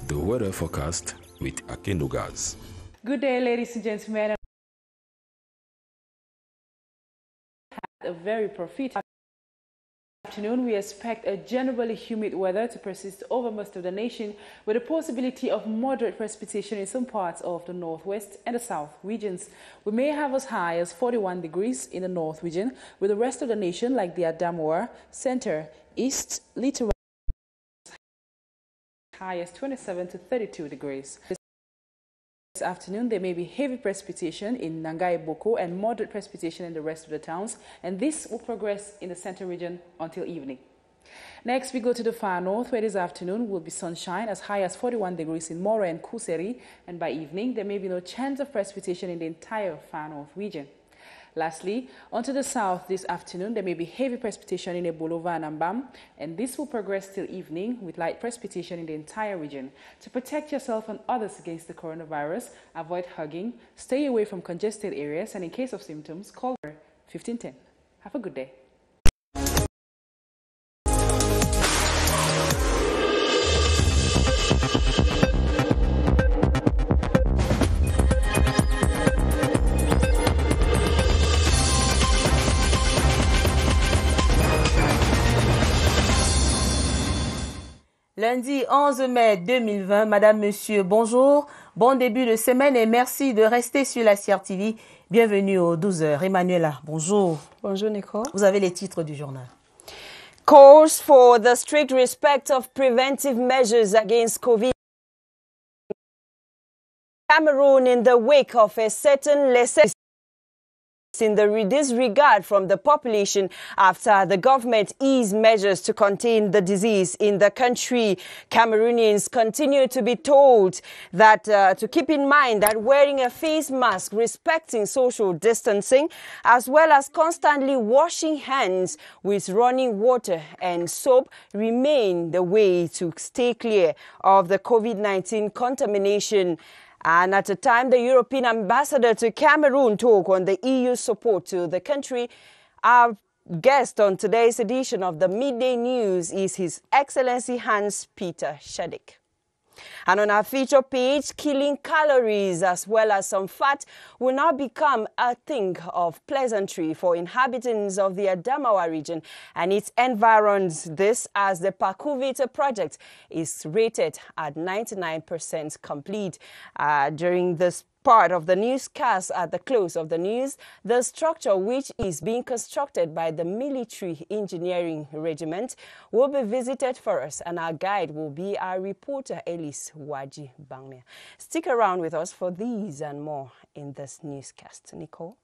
The weather forecast with Akenugaz. Good day, ladies and gentlemen. A very prophetic afternoon. We expect a generally humid weather to persist over most of the nation, with a possibility of moderate precipitation in some parts of the northwest and the south regions. We may have as high as 41 degrees in the north region, with the rest of the nation, like the Adamawa, center, east, littoral, as high as 27 to 32 degrees. This afternoon, there may be heavy precipitation in Nangai Boko and moderate precipitation in the rest of the towns, and this will progress in the center region until evening. Next, we go to the far north, where this afternoon will be sunshine as high as 41 degrees in Moro and Kuseri, and by evening, there may be no chance of precipitation in the entire far north region. Lastly, onto the south this afternoon, there may be heavy precipitation in Ebolova and Ambam, and this will progress till evening with light precipitation in the entire region. To protect yourself and others against the coronavirus, avoid hugging, stay away from congested areas, and in case of symptoms, call 1510. Have a good day. Lundi 11 mai 2020, Madame, Monsieur, bonjour, bon début de semaine et merci de rester sur la CRTV. Bienvenue aux 12h. Emmanuela, bonjour. Bonjour Nico. Vous avez les titres du journal. Calls for the strict respect of preventive measures against COVID. Cameroon in the wake of a certain lesser in the disregard from the population after the government eased measures to contain the disease in the country. Cameroonians continue to be told that to keep in mind that wearing a face mask, respecting social distancing, as well as constantly washing hands with running water and soap remain the way to stay clear of the COVID-19 contamination. And at a time, the European ambassador to Cameroon talked on the EU support to the country. Our guest on today's edition of the Midday News is His Excellency Hans-Peter Shadik. And on our feature page, killing calories as well as some fat will now become a thing of pleasantry for inhabitants of the Adamawa region and its environs. This as the PATYCHOU project is rated at 99% complete. During this part of the newscast at the close of the news, the structure which is being constructed by the Military Engineering Regiment will be visited for us, and our guide will be our reporter Elise Waji Bangmea. Stick around with us for these and more in this newscast. Nicole?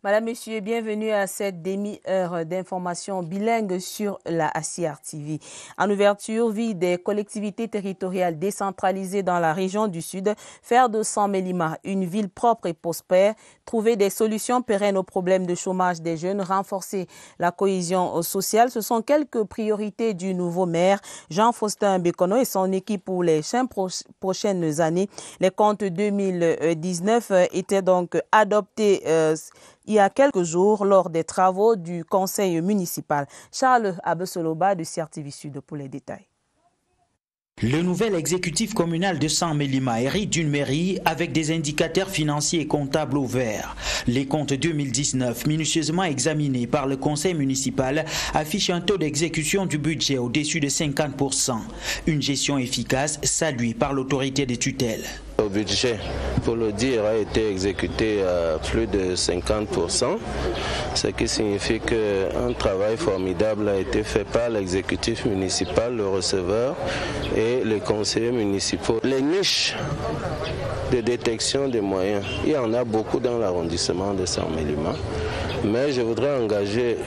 Madame, Monsieur, bienvenue à cette demi-heure d'information bilingue sur la CRTV. En ouverture, vie des collectivités territoriales décentralisées dans la région du Sud, faire de San-Mélima une ville propre et prospère, trouver des solutions pérennes aux problèmes de chômage des jeunes, renforcer la cohésion sociale, ce sont quelques priorités du nouveau maire Jean-Faustin Bekono et son équipe pour les 5 prochaines années. Les comptes 2019 étaient donc adoptés il y a quelques jours lors des travaux du conseil municipal. Charles Abesoloba de CRTV Sud pour les détails. Le nouvel exécutif communal de San-Mélima hérite d'une mairie avec des indicateurs financiers et comptables au vert. Les comptes 2019, minutieusement examinés par le conseil municipal, affichent un taux d'exécution du budget au-dessus de 50%. Une gestion efficace saluée par l'autorité des tutelles. Le budget, pour le dire, a été exécuté à plus de 50%, ce qui signifie qu'un travail formidable a été fait par l'exécutif municipal, le receveur et les conseillers municipaux. Les niches de détection des moyens, il y en a beaucoup dans l'arrondissement de San-Mélima, mais je voudrais engager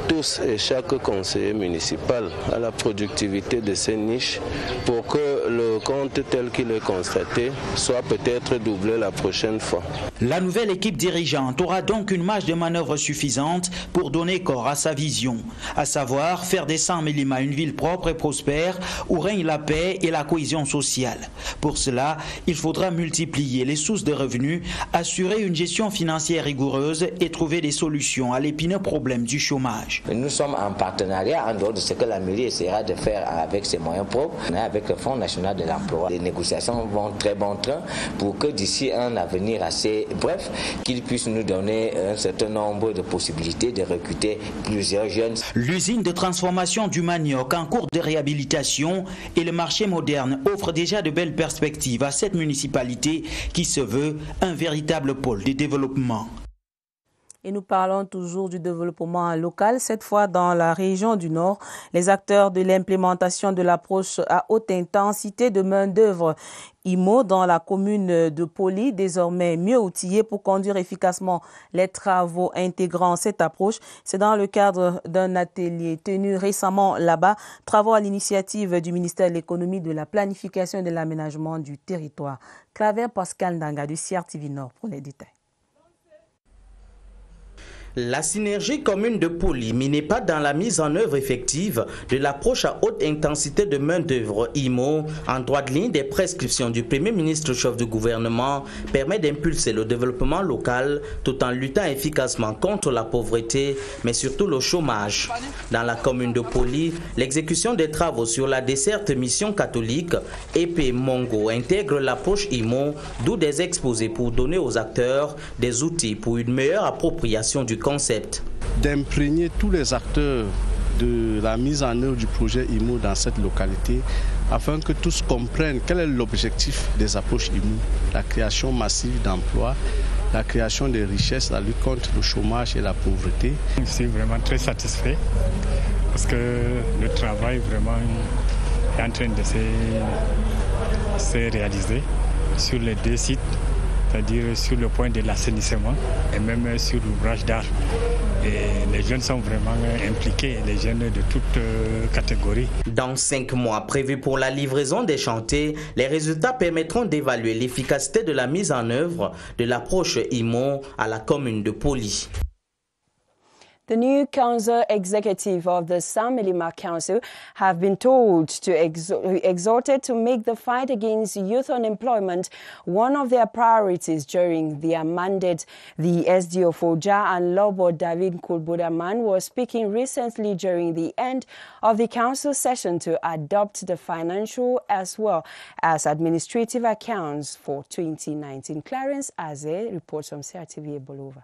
tous et chaque conseiller municipal à la productivité de ces niches pour que le compte tel qu'il est constaté soit peut-être doublé la prochaine fois. La nouvelle équipe dirigeante aura donc une marge de manœuvre suffisante pour donner corps à sa vision, à savoir faire de San-Mélima une ville propre et prospère où règne la paix et la cohésion sociale. Pour cela, il faudra multiplier les sources de revenus, assurer une gestion financière rigoureuse et trouver des solutions solution à l'épineux problème du chômage. Nous sommes en partenariat en dehors de ce que la mairie essaiera de faire avec ses moyens propres, avec le Fonds national de l'emploi. Les négociations vont très bon train pour que d'ici un avenir assez bref, qu'ils puissent nous donner un certain nombre de possibilités de recruter plusieurs jeunes. L'usine de transformation du manioc en cours de réhabilitation et le marché moderne offrent déjà de belles perspectives à cette municipalité qui se veut un véritable pôle de développement. Et nous parlons toujours du développement local, cette fois dans la région du Nord. Les acteurs de l'implémentation de l'approche à haute intensité de main-d'œuvre IMO dans la commune de Poli, désormais mieux outillés pour conduire efficacement les travaux intégrant cette approche. C'est dans le cadre d'un atelier tenu récemment là-bas, travaux à l'initiative du ministère de l'Économie, de la Planification et de l'Aménagement du territoire. Claver Pascal Ndanga du CRTV Nord pour les détails. La synergie commune de Poli n'est pas dans la mise en œuvre effective de l'approche à haute intensité de main-d'œuvre IMO, en droite ligne des prescriptions du Premier ministre chef du gouvernement, permet d'impulser le développement local tout en luttant efficacement contre la pauvreté, mais surtout le chômage. Dans la commune de Poli, l'exécution des travaux sur la desserte mission catholique EP Mongo intègre l'approche IMO, d'où des exposés pour donner aux acteurs des outils pour une meilleure appropriation du concept. D'imprégner tous les acteurs de la mise en œuvre du projet IMO dans cette localité afin que tous comprennent quel est l'objectif des approches IMO, la création massive d'emplois, la création des richesses, la lutte contre le chômage et la pauvreté. Je suis vraiment très satisfait parce que le travail vraiment est en train de se réaliser sur les deux sites, c'est-à-dire sur le point de l'assainissement et même sur l'ouvrage d'art. Et les jeunes sont vraiment impliqués, les jeunes de toutes catégories. Dans 5 mois prévus pour la livraison des chantiers, les résultats permettront d'évaluer l'efficacité de la mise en œuvre de l'approche IMO à la commune de Poli. The new council executive of the Samelima Council have been told to exhorted to make the fight against youth unemployment one of their priorities during their mandate. The SDO for Ja and Lobo David Kulbudaman was speaking recently during the end of the council session to adopt the financial as well as administrative accounts for 2019. Clarence Aze reports from CRTV Bolova.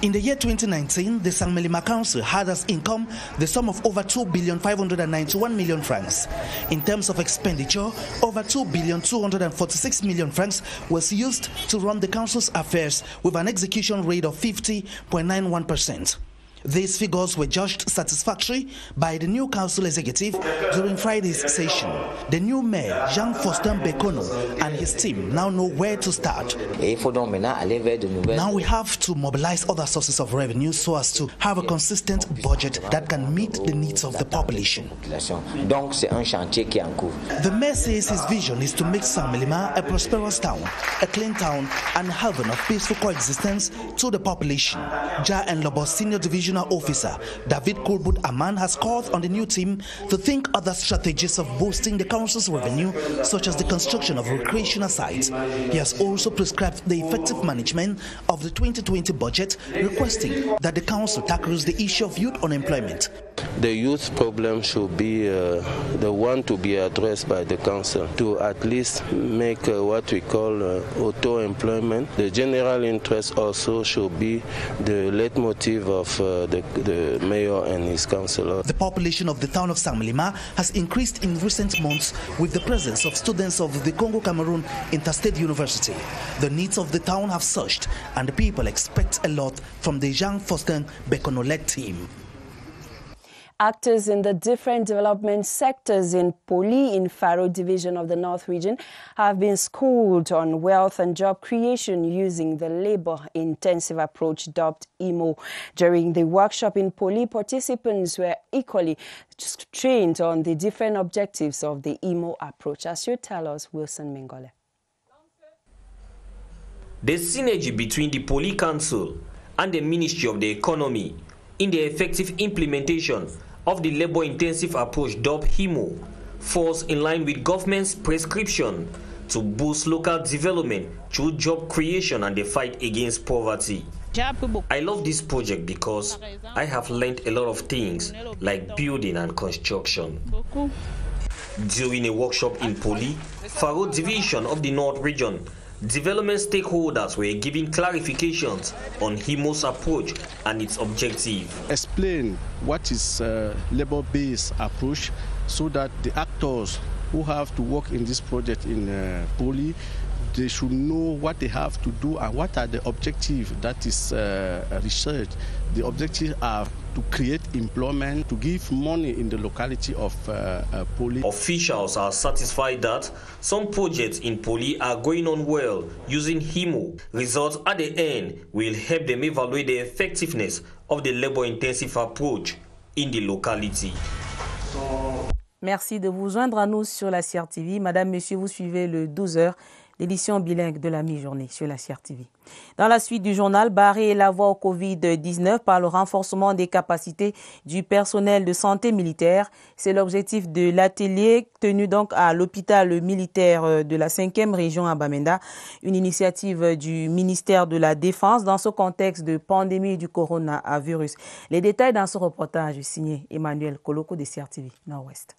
In the year 2019, the Samelima Council had as income the sum of over 2,591,000,000 francs. In terms of expenditure, over 2,246,000,000 francs was used to run the council's affairs with an execution rate of 50.91%. These figures were judged satisfactory by the new council executive during Friday's session. The new mayor, Jean-Faustin Bekono, and his team now know where to start. Now we have to mobilize other sources of revenue so as to have a consistent budget that can meet the needs of the population. The mayor says his vision is to make Samelima a prosperous town, a clean town, and a haven of peaceful coexistence to the population. Ja and Lobos Senior Division Officer David Kulbud Aman has called on the new team to think other strategies of boosting the council's revenue, such as the construction of recreational sites. He has also prescribed the effective management of the 2020 budget, requesting that the council tackles the issue of youth unemployment. The youth problem should be the one to be addressed by the council to at least make what we call auto-employment. The general interest also should be the leitmotif of the mayor and his councillor. The population of the town of Samelima has increased in recent months with the presence of students of the Congo-Cameroon Interstate University. The needs of the town have surged and the people expect a lot from the Jean-Faustin Bekono-led team. Actors in the different development sectors in Poli, in Faro Division of the North Region, have been schooled on wealth and job creation using the labor-intensive approach dubbed IMO. During the workshop in Poli, participants were equally trained on the different objectives of the IMO approach. As you tell us, Wilson Mingole. The synergy between the Poli Council and the Ministry of the Economy in the effective implementation of the labor-intensive approach dubbed IMO falls in line with government's prescription to boost local development through job creation and the fight against poverty. I love this project because I have learned a lot of things like building and construction. During a workshop in Poli, Faro Division of the North Region, development stakeholders were giving clarifications on HIMO's approach and its objective. Explain what is labor-based approach so that the actors who have to work in this project in Poli, they should know what they have to do and what are the objectives that is research. The objectives are to create employment, to give money in the locality of Poli. Officials are satisfied that some projects in Poli are going on well using HIMO. Results at the end will help them evaluate the effectiveness of the labor-intensive approach in the locality. Merci de vous joindre à nous sur la CRTV. Madame, Monsieur, vous suivez le 12h, l'édition bilingue de la mi-journée sur la CRTV. Dans la suite du journal, barrer la voie au Covid-19 par le renforcement des capacités du personnel de santé militaire. C'est l'objectif de l'atelier tenu donc à l'hôpital militaire de la 5e région à Bamenda, une initiative du ministère de la Défense dans ce contexte de pandémie du coronavirus. Les détails dans ce reportage signé Emmanuel Koloko de CRTV Nord-Ouest.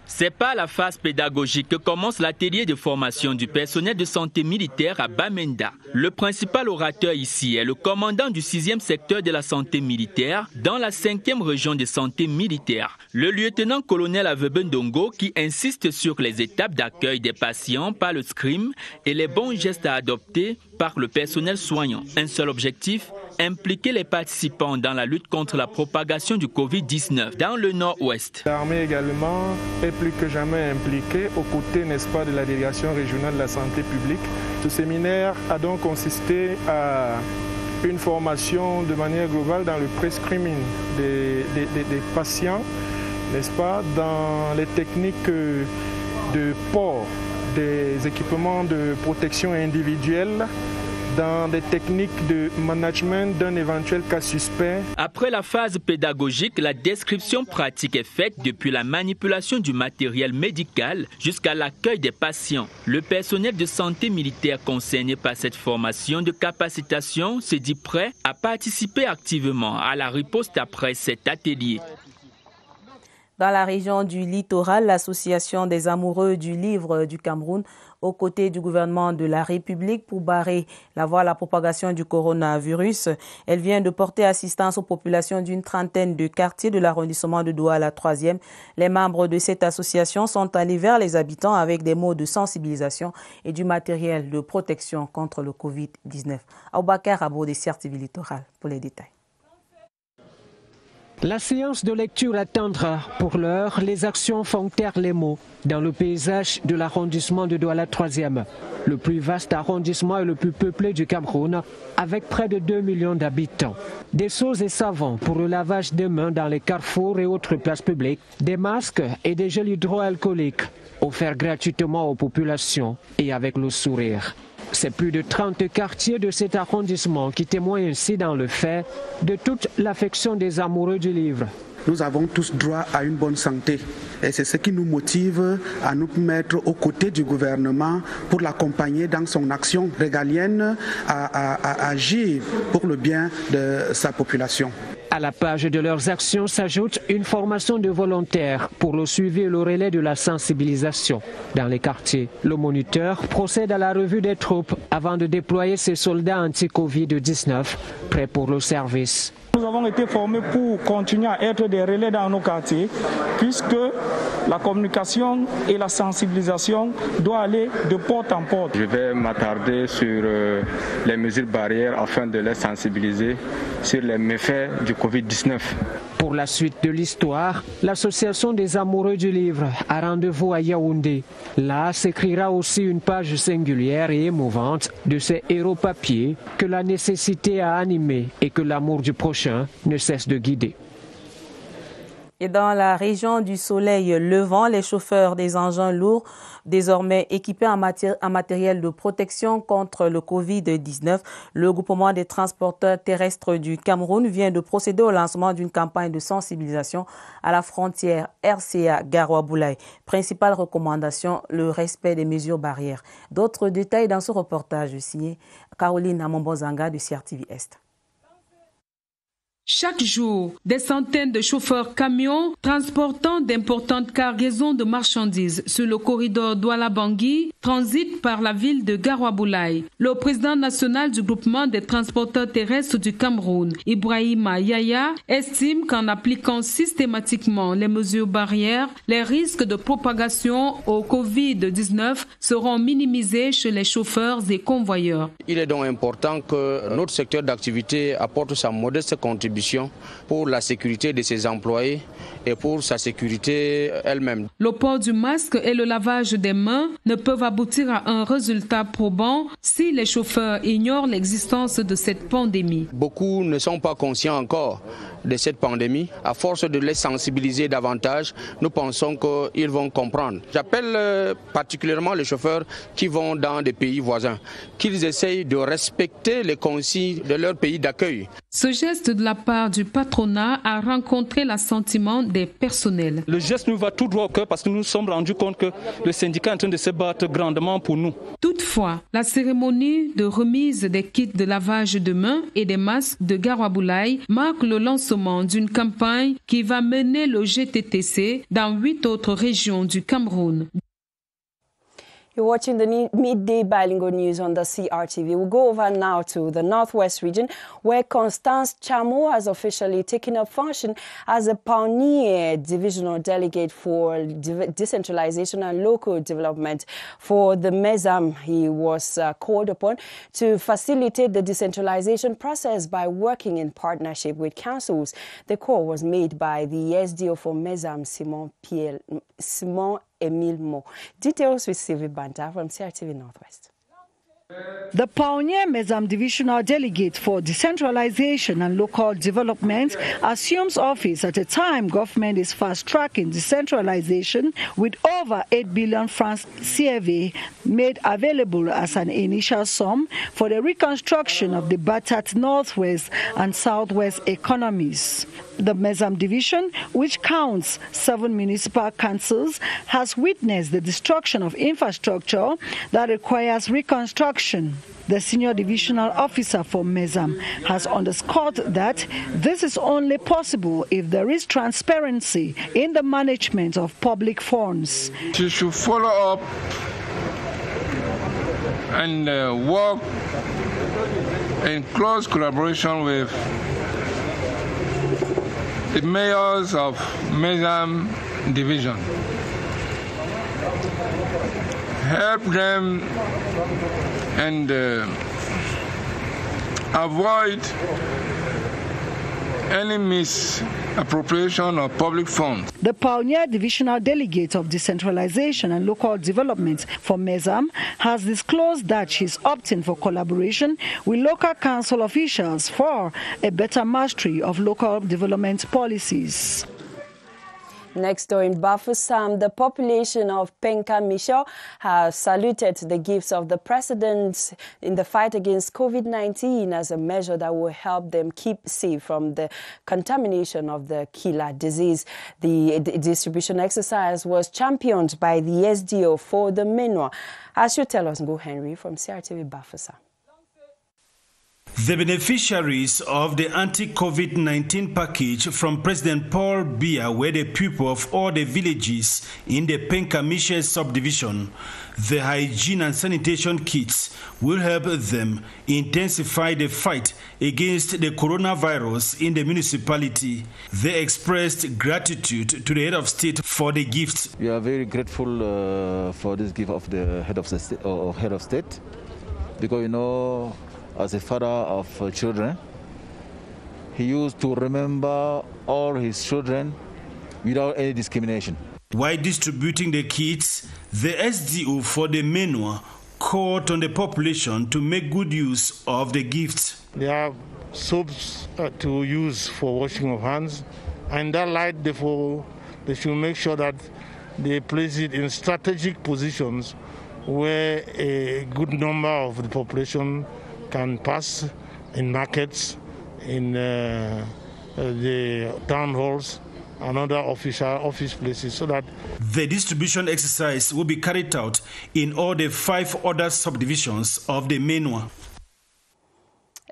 C'est par la phase pédagogique que commence l'atelier de formation du personnel de santé militaire à Bamenda. Le principal orateur ici est le commandant du 6e secteur de la santé militaire dans la 5e région de santé militaire, le lieutenant-colonel Avebendongo, qui insiste sur les étapes d'accueil des patients par le SCRIM et les bons gestes à adopter par le personnel soignant. Un seul objectif, impliquer les participants dans la lutte contre la propagation du Covid-19 dans le Nord-Ouest. L'armée également est plus que jamais impliquée aux côtés, n'est-ce pas, de la délégation régionale de la santé publique. Ce séminaire a donc consisté à une formation de manière globale dans le prescreening des patients, n'est-ce pas, dans les techniques de port des équipements de protection individuelle, dans des techniques de management d'un éventuel cas suspect. Après la phase pédagogique, la description pratique est faite depuis la manipulation du matériel médical jusqu'à l'accueil des patients. Le personnel de santé militaire concerné par cette formation de capacitation se dit prêt à participer activement à la riposte après cet atelier. Dans la région du littoral, l'association des amoureux du livre du Cameroun, aux côtés du gouvernement de la République pour barrer la voie à la propagation du coronavirus. Elle vient de porter assistance aux populations d'une trentaine de quartiers de l'arrondissement de Douala 3e. Les membres de cette association sont allés vers les habitants avec des mots de sensibilisation et du matériel de protection contre le Covid-19. Aboubakar Abo des CRTV Littoral pour les détails. La séance de lecture attendra. Pour l'heure, les actions font taire les mots dans le paysage de l'arrondissement de Douala 3e, le plus vaste arrondissement et le plus peuplé du Cameroun, avec près de 2 millions d'habitants. Des seaux et savons pour le lavage des mains dans les carrefours et autres places publiques, des masques et des gels hydroalcooliques offerts gratuitement aux populations et avec le sourire. C'est plus de 30 quartiers de cet arrondissement qui témoignent ainsi dans le fait de toute l'affection des amoureux du livre. Nous avons tous droit à une bonne santé et c'est ce qui nous motive à nous mettre aux côtés du gouvernement pour l'accompagner dans son action régalienne à agir pour le bien de sa population. À la page de leurs actions s'ajoute une formation de volontaires pour le suivi et le relais de la sensibilisation dans les quartiers. Le moniteur procède à la revue des troupes avant de déployer ses soldats anti-Covid-19 prêts pour le service. Nous avons été formés pour continuer à être des relais dans nos quartiers, puisque la communication et la sensibilisation doivent aller de porte en porte. Je vais m'attarder sur les mesures barrières afin de les sensibiliser sur les méfaits du Covid-19. Pour la suite de l'histoire, l'association des amoureux du livre a rendez-vous à Yaoundé. Là s'écrira aussi une page singulière et émouvante de ces héros papiers que la nécessité a animé et que l'amour du prochain ne cesse de guider. Et dans la région du soleil levant, les chauffeurs des engins lourds, désormais équipés en matériel de protection contre le Covid-19, le groupement des transporteurs terrestres du Cameroun vient de procéder au lancement d'une campagne de sensibilisation à la frontière RCA-Garoua-Boulaye. Principale recommandation, le respect des mesures barrières. D'autres détails dans ce reportage signé Caroline Amombozanga de CRTV Est. Chaque jour, des centaines de chauffeurs camions transportant d'importantes cargaisons de marchandises sur le corridor Douala-Bangui transitent par la ville de Garoua-Boulaye. Le président national du groupement des transporteurs terrestres du Cameroun, Ibrahima Yaya, estime qu'en appliquant systématiquement les mesures barrières, les risques de propagation au Covid-19 seront minimisés chez les chauffeurs et convoyeurs. Il est donc important que notre secteur d'activité apporte sa modeste contribution pour la sécurité de ses employés et pour sa sécurité elle-même. Le port du masque et le lavage des mains ne peuvent aboutir à un résultat probant si les chauffeurs ignorent l'existence de cette pandémie. Beaucoup ne sont pas conscients encore de cette pandémie. À force de les sensibiliser davantage, nous pensons qu'ils vont comprendre. J'appelle particulièrement les chauffeurs qui vont dans des pays voisins, qu'ils essayent de respecter les consignes de leur pays d'accueil. Ce geste de la part du patronat a rencontré l'assentiment des personnels. Le geste nous va tout droit au cœur parce que nous nous sommes rendus compte que le syndicat est en train de se battre grandement pour nous. Toutefois, la cérémonie de remise des kits de lavage de mains et des masques de Garoua-Boulaye marque le lancement d'une campagne qui va mener le GTTC dans 8 autres régions du Cameroun. You're watching the midday bilingual news on the CRTV. We'll go over now to the Northwest region, where Constance Chamo has officially taken up function as a pioneer divisional delegate for decentralization and local development for the MESAM. He was called upon to facilitate the decentralization process by working in partnership with councils. The call was made by the SDO for MESAM, Simon Emile Mo. Details with Sylvie Banta from CRTV Northwest. The pioneer MESAM divisional delegate for decentralization and local development assumes office at a time government is fast-tracking decentralization with over 8 billion francs CFA made available as an initial sum for the reconstruction of the battered Northwest and Southwest economies. The MESAM division, which counts 7 municipal councils, has witnessed the destruction of infrastructure that requires reconstruction. The senior divisional officer for MESAM has underscored that this is only possible if there is transparency in the management of public funds. She should follow up and work in close collaboration with the mayors of MESAM division. Help them and avoid any misappropriation of public funds. The pioneer divisional delegate of decentralization and local development for MESAM has disclosed that she's opting for collaboration with local council officials for a better mastery of local development policies. Next door in Bafoussam, the population of Penka-Micho has saluted the gifts of the president in the fight against COVID-19 as a measure that will help them keep safe from the contamination of the killer disease. The distribution exercise was championed by the SDO for the Menwa. As you tell us, Go Henry from CRTV Bafoussam. The beneficiaries of the anti-COVID-19 package from President Paul Biya were the people of all the villages in the Penka-Miche subdivision. The hygiene and sanitation kits will help them intensify the fight against the coronavirus in the municipality. They expressed gratitude to the head of state for the gift. We are very grateful for this gift of the head of state, because you know, as a father of children, he used to remember all his children without any discrimination. While distributing the kits, the SDO for the Menwa called on the population to make good use of the gifts. They have soaps to use for washing of hands And in that light, therefore, they should make sure that they place it in strategic positions where a good number of the population can pass, in markets, in the town halls, and other office places, so that the distribution exercise will be carried out in all the 5 other subdivisions of the main one.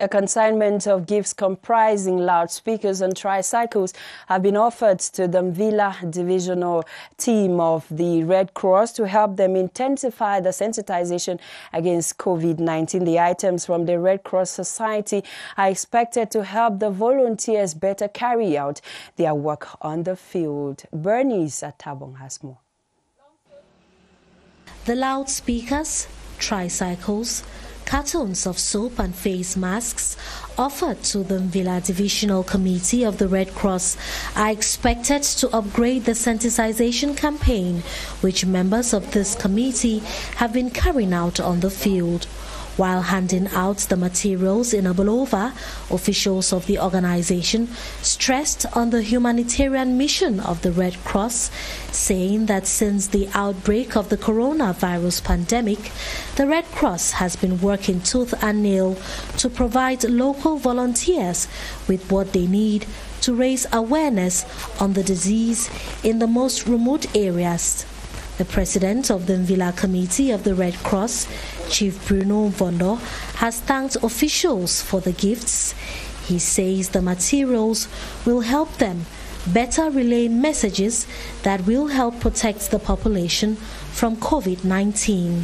A consignment of gifts comprising loudspeakers and tricycles have been offered to the Mvila divisional team of the Red Cross to help them intensify the sensitization against COVID-19. The items from the Red Cross Society are expected to help the volunteers better carry out their work on the field. Bernice Atabong has more. The loudspeakers, tricycles, cartons of soap and face masks offered to the Mvila Divisional Committee of the Red Cross are expected to upgrade the sensitization campaign which members of this committee have been carrying out on the field. While handing out the materials in Abolova, officials of the organization stressed on the humanitarian mission of the Red Cross, saying that since the outbreak of the coronavirus pandemic, the Red Cross has been working tooth and nail to provide local volunteers with what they need to raise awareness on the disease in the most remote areas. The president of the Mvila Committee of the Red Cross, Chief Bruno Vondo, has thanked officials for the gifts. He says the materials will help them better relay messages that will help protect the population from COVID-19.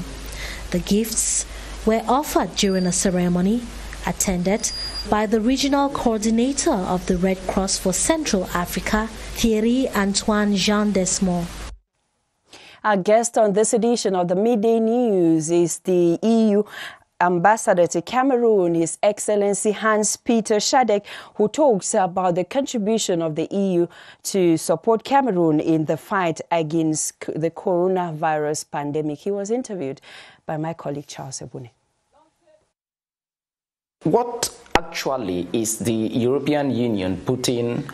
The gifts were offered during a ceremony attended by the regional coordinator of the Red Cross for Central Africa, Thierry Antoine Jean Desmond. Our guest on this edition of the Midday News is the EU Ambassador to Cameroon, His Excellency Hans-Peter Shadek, who talks about the contribution of the EU to support Cameroon in the fight against the coronavirus pandemic. He was interviewed by my colleague Charles Ebune. What actually is the European Union putting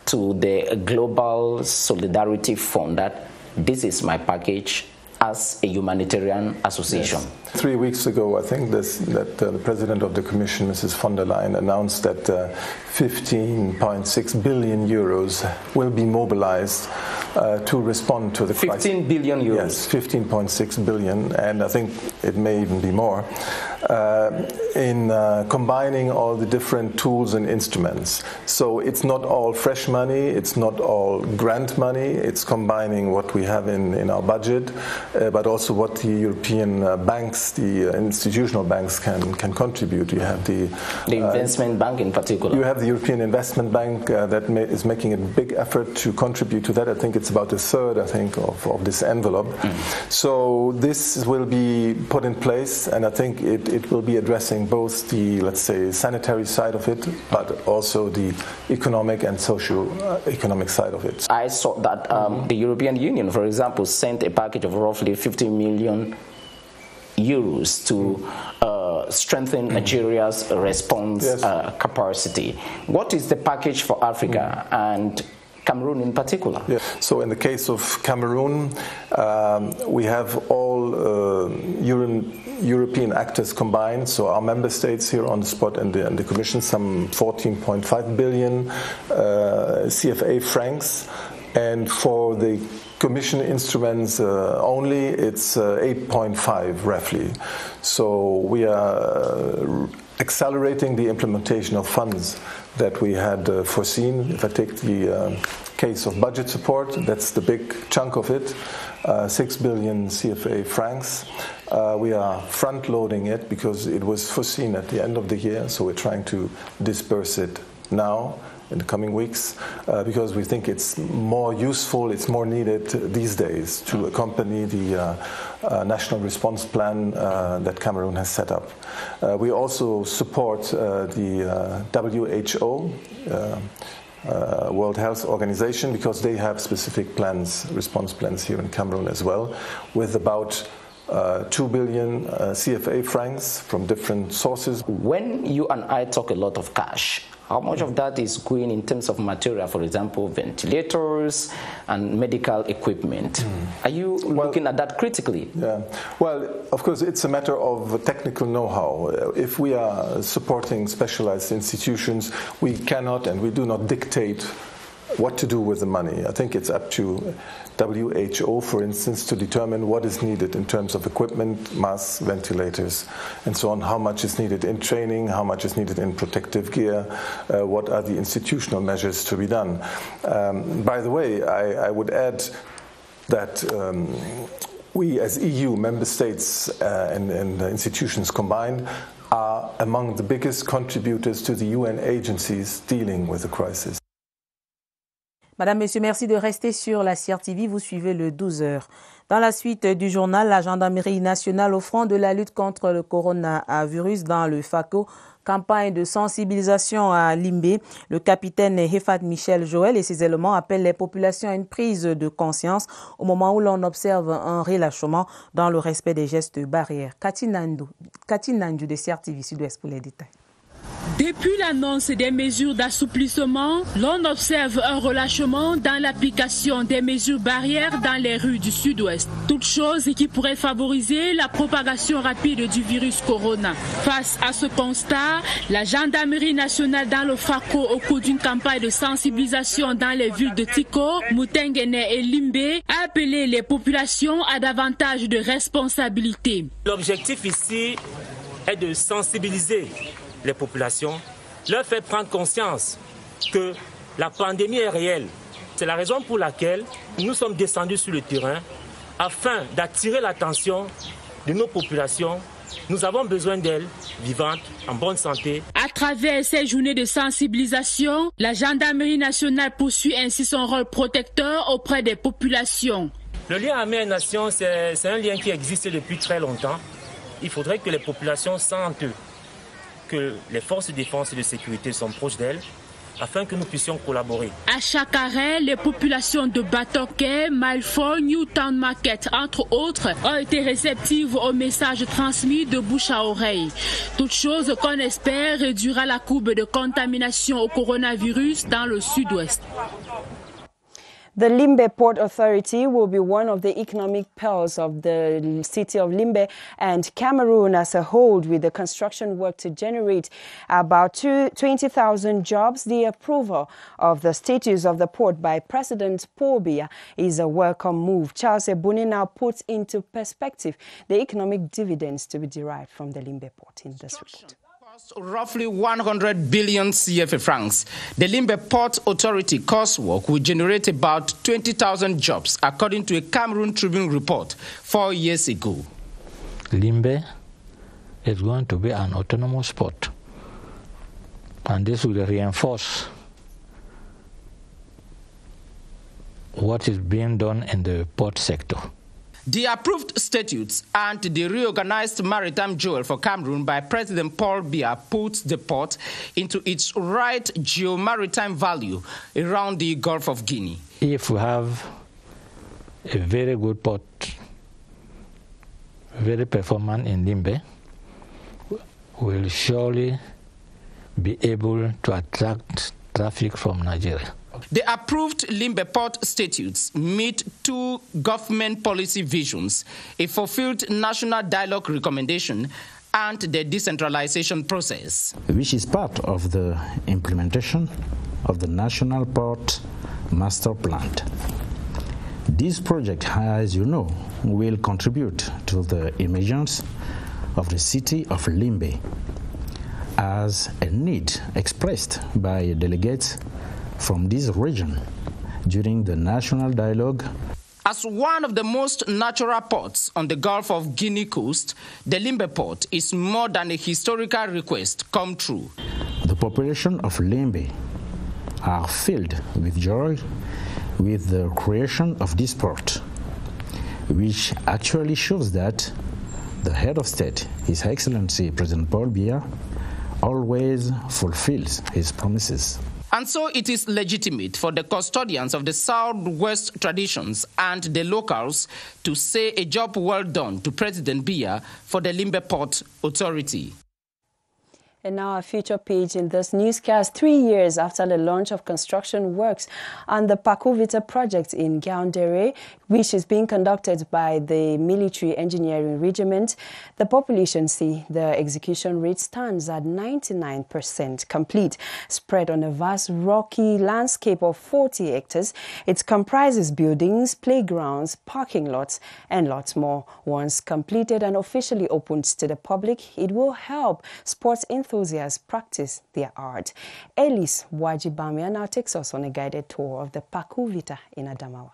to the Global Solidarity Fund that this is my package as a humanitarian association? Yes. 3 weeks ago, I think that the President of the Commission, Mrs. von der Leyen, announced that 15.6 billion euros will be mobilized to respond to the crisis. 15 billion euros? Yes, 15.6 billion, and I think it may even be more, in combining all the different tools and instruments. So it's not all fresh money, it's not all grant money, it's combining what we have in our budget, but also what the European banks, the institutional banks can contribute. You have the investment bank in particular. You have the European Investment Bank that is making a big effort to contribute to that. I think it's about a third, I think, of this envelope. So this will be put in place, and I think it will be addressing both the, let's say, sanitary side of it, but also the economic and socio-economic side of it. I saw that the European Union, for example, sent a package of roughly 50 million euros to strengthen Nigeria's response capacity. What is the package for Africa and Cameroon in particular? Yeah. So in the case of Cameroon, we have all European actors combined, so our member states here on the spot and the Commission, some 14.5 billion CFA francs, and for the Commission instruments only, it's 8.5 roughly. So we are accelerating the implementation of funds that we had foreseen. If I take the case of budget support, that's the big chunk of it, 6 billion CFA francs. We are front-loading it because it was foreseen at the end of the year, so we're trying to disperse it now in the coming weeks, because we think it's more useful, it's more needed these days to accompany the national response plan that Cameroon has set up. We also support the WHO, World Health Organization, because they have specific plans, response plans here in Cameroon as well, with about 2 billion CFA francs from different sources. When you and I talk a lot of cash, How much of that is going in terms of material, for example, ventilators and medical equipment? Are you looking at that critically? Yeah. Well, of course, it's a matter of technical know-how. If we are supporting specialized institutions, we cannot and we do not dictate what to do with the money. I think it's up to WHO, for instance, to determine what is needed in terms of equipment, masks, ventilators, and so on, how much is needed in training, how much is needed in protective gear, what are the institutional measures to be done. By the way, I would add that we as EU member states and institutions combined are among the biggest contributors to the UN agencies dealing with the crisis. Madame, Monsieur, merci de rester sur la CRTV. Vous suivez le 12h. Dans la suite du journal, la gendarmerie nationale au front de la lutte contre le coronavirus dans le FACO, campagne de sensibilisation à LIMBE. Le capitaine Hefat Michel Joël et ses éléments appellent les populations à une prise de conscience au moment où l'on observe un relâchement dans le respect des gestes barrières. Cathy Nandou de CRTV Sud-Ouest pour les détails. Depuis l'annonce des mesures d'assouplissement, l'on observe un relâchement dans l'application des mesures barrières dans les rues du Sud-Ouest. Toute chose qui pourrait favoriser la propagation rapide du virus corona. Face à ce constat, la gendarmerie nationale dans le FACO, au cours d'une campagne de sensibilisation dans les villes de Tiko, Moutenguene et Limbe, a appelé les populations à davantage de responsabilités. L'objectif ici est de sensibiliser les populations, leur faire prendre conscience que la pandémie est réelle. C'est la raison pour laquelle nous sommes descendus sur le terrain afin d'attirer l'attention de nos populations. Nous avons besoin d'elles vivantes, en bonne santé. À travers ces journées de sensibilisation, la gendarmerie nationale poursuit ainsi son rôle protecteur auprès des populations. Le lien armée-nation, c'est un lien qui existe depuis très longtemps. Il faudrait que les populations sentent que les forces de défense et de sécurité sont proches d'elles afin que nous puissions collaborer. À chaque arrêt, les populations de Batoke, Malfo, Newtown Market, entre autres, ont été réceptives aux messages transmis de bouche à oreille. Toute chose qu'on espère réduira la courbe de contamination au coronavirus dans le Sud-Ouest. The Limbe Port Authority will be one of the economic pillars of the city of Limbe and Cameroon as a whole, with the construction work to generate about 20,000 jobs. The approval of the status of the port by President Paul Biya is a welcome move. Charles Ebuni now puts into perspective the economic dividends to be derived from the Limbe port in this report. Roughly 100 billion CFA francs. The Limbe Port Authority cost work will generate about 20,000 jobs, according to a Cameroon Tribune report 4 years ago. Limbe is going to be an autonomous port, and this will reinforce what is being done in the port sector. The approved statutes and the reorganized maritime jewel for Cameroon by President Paul Biya puts the port into its right geo-maritime value around the Gulf of Guinea. If we have a very good port, very performant in Limbe, we'll surely be able to attract traffic from Nigeria. The approved Limbe Port statutes meet two government policy visions, a fulfilled national dialogue recommendation and the decentralization process, which is part of the implementation of the National Port Master Plan. This project, as you know, will contribute to the emergence of the city of Limbe as a need expressed by delegates from this region during the national dialogue. As one of the most natural ports on the Gulf of Guinea coast, the Limbe port is more than a historical request come true. The population of Limbe are filled with joy with the creation of this port, which actually shows that the head of state, His Excellency President Paul Biya, always fulfills his promises. And so it is legitimate for the custodians of the Southwest traditions and the locals to say a job well done to President Biya for the Limbe Port Authority. And now a feature page in this newscast. 3 years after the launch of construction works on the PATYCHOU Vita project in GENDARMERIE, which is being conducted by the Military Engineering Regiment, the population see the execution rate stands at 99% complete. Spread on a vast rocky landscape of 40 hectares, it comprises buildings, playgrounds, parking lots, and lots more. Once completed and officially opened to the public, it will help sports enthusiasts practice their art. Elise Wajibamia now takes us on a guided tour of the PATYCHOU Vita in Adamawa.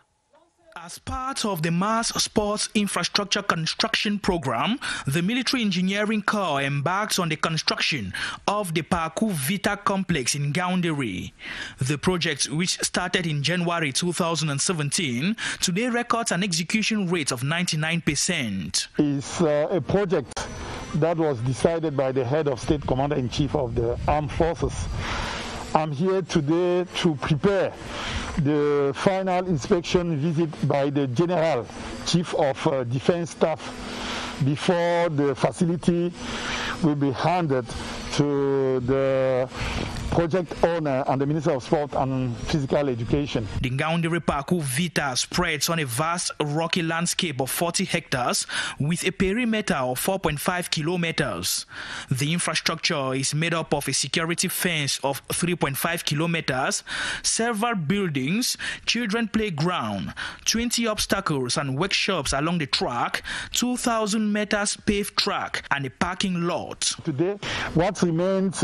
As part of the mass sports infrastructure construction program, the Military Engineering Corps embarks on the construction of the PATYCHOU Vita complex in GENDARMERIE. The project, which started in January 2017, today records an execution rate of 99%. It's a project that was decided by the head of state commander-in-chief of the armed forces. I'm here today to prepare the final inspection visit by the General Chief of Defense Staff before the facility will be handed to the project owner and the Minister of Sport and Physical Education. The GENDARMERIE PATYCHOU Vita spreads on a vast rocky landscape of 40 hectares with a perimeter of 4.5 kilometers. The infrastructure is made up of a security fence of 3.5 kilometers, several buildings, children playground, 20 obstacles and workshops along the track, 2,000 meters paved track, and a parking lot. Today, what remains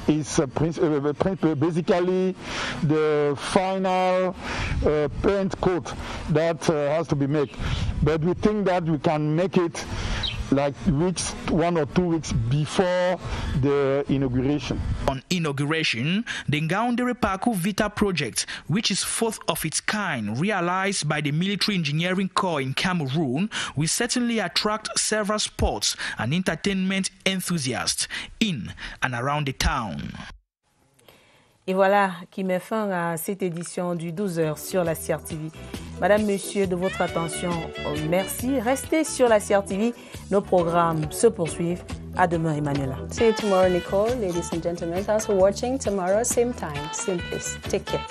is basically the final paint coat that has to be made. But we think that we can make it like 1 or 2 weeks before the inauguration. On inauguration, the GENDARMERIE PATYCHOU Vita project, which is fourth of its kind, realized by the Military Engineering Corps in Cameroon, will certainly attract several sports and entertainment enthusiasts in and around the town. Et voilà qui met fin à cette édition du 12h sur la CRTV. Madame, Monsieur, de votre attention, merci. Restez sur la CRTV. Nos programmes se poursuivent. À demain, Emmanuela. See you tomorrow, Nicole. Ladies and gentlemen, thanks for watching. Tomorrow, same time, same place. Take care.